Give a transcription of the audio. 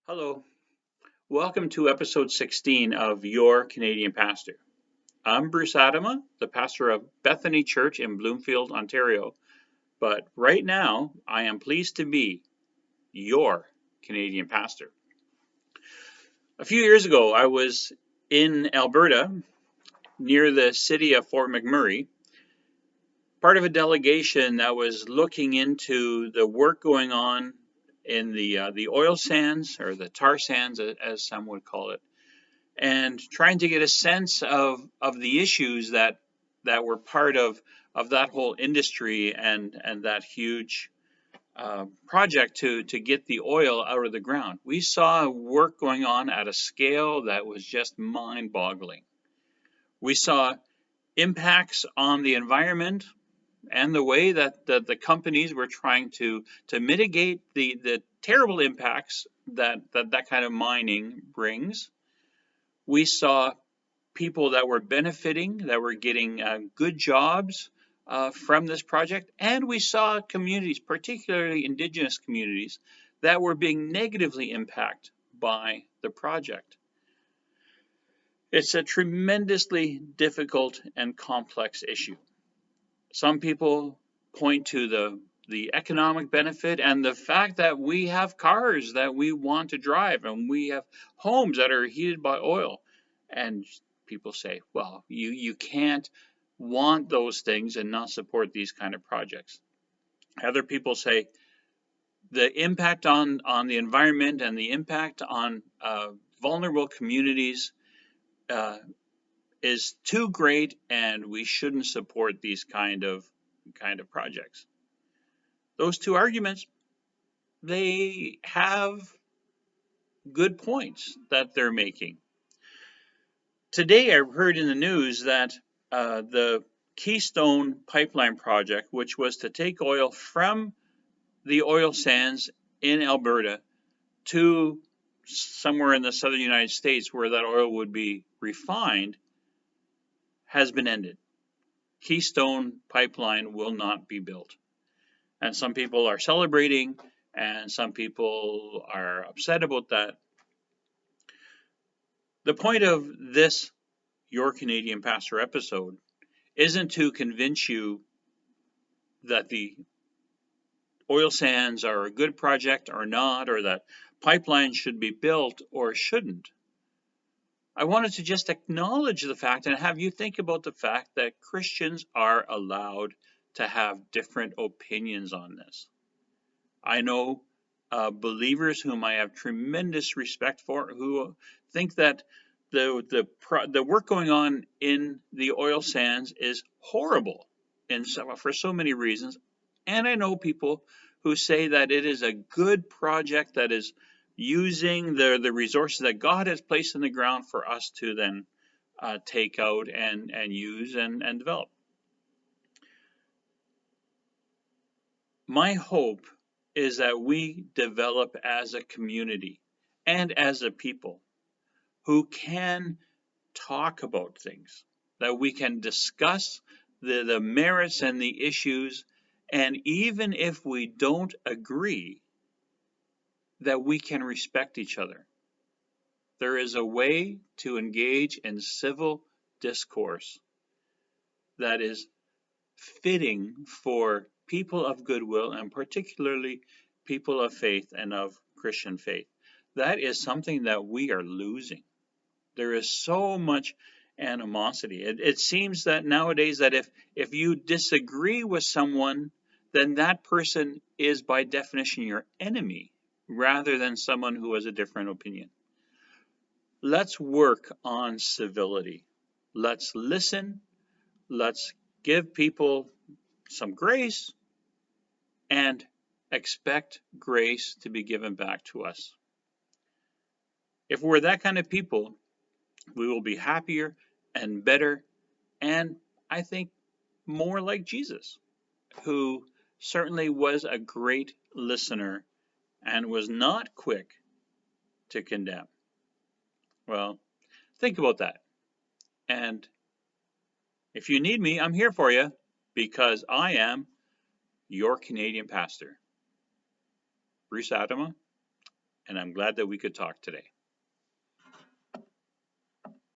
Hello, welcome to episode 16 of Your Canadian Pastor. I'm Bruce Adama, the pastor of Bethany Church in Bloomfield, Ontario, but right now I am pleased to be your Canadian pastor. A few years ago, I was in Alberta near the city of Fort McMurray, part of a delegation that was looking into the work going on in the oil sands, or the tar sands as some would call it, and trying to get a sense of the issues that were part of that whole industry and that huge project to get the oil out of the ground. We saw work going on at a scale that was just mind-boggling. We saw impacts on the environment and the way that the companies were trying to mitigate the terrible impacts that kind of mining brings. We saw people that were benefiting, that were getting good jobs from this project. And we saw communities, particularly Indigenous communities, that were being negatively impacted by the project. It's a tremendously difficult and complex issue. Some people point to the economic benefit and the fact that we have cars that we want to drive and we have homes that are heated by oil. And people say, well, you can't want those things and not support these kind of projects. Other people say the impact on the environment and the impact on vulnerable communities is too great, and we shouldn't support these kind of projects. Those two arguments, they have good points that they're making. Today, I heard in the news that the Keystone Pipeline project, which was to take oil from the oil sands in Alberta to somewhere in the southern United States where that oil would be refined, has been ended. Keystone Pipeline will not be built. And some people are celebrating, and some people are upset about that. The point of this Your Canadian Pastor episode isn't to convince you that the oil sands are a good project or not, or that pipelines should be built or shouldn't. I wanted to just acknowledge the fact and have you think about the fact that Christians are allowed to have different opinions on this. I know believers whom I have tremendous respect for who think that the work going on in the oil sands is horrible for so many reasons. And I know people who say that it is a good project that is using the resources that God has placed in the ground for us to then take out and use and develop. My hope is that we develop as a community and as a people who can talk about things, that we can discuss the merits and the issues, and even if we don't agree, that we can respect each other. There is a way to engage in civil discourse that is fitting for people of goodwill, and particularly people of faith and of Christian faith. That is something that we are losing. There is so much animosity. It seems that nowadays that if you disagree with someone, then that person is by definition your enemy, rather than someone who has a different opinion. Let's work on civility. Let's listen. Let's give people some grace and expect grace to be given back to us. If we're that kind of people, we will be happier and better, and I think more like Jesus, who certainly was a great listener and was not quick to condemn. Well, think about that. And if you need me, I'm here for you, because I am your Canadian pastor. Bruce Adama, and I'm glad that we could talk today.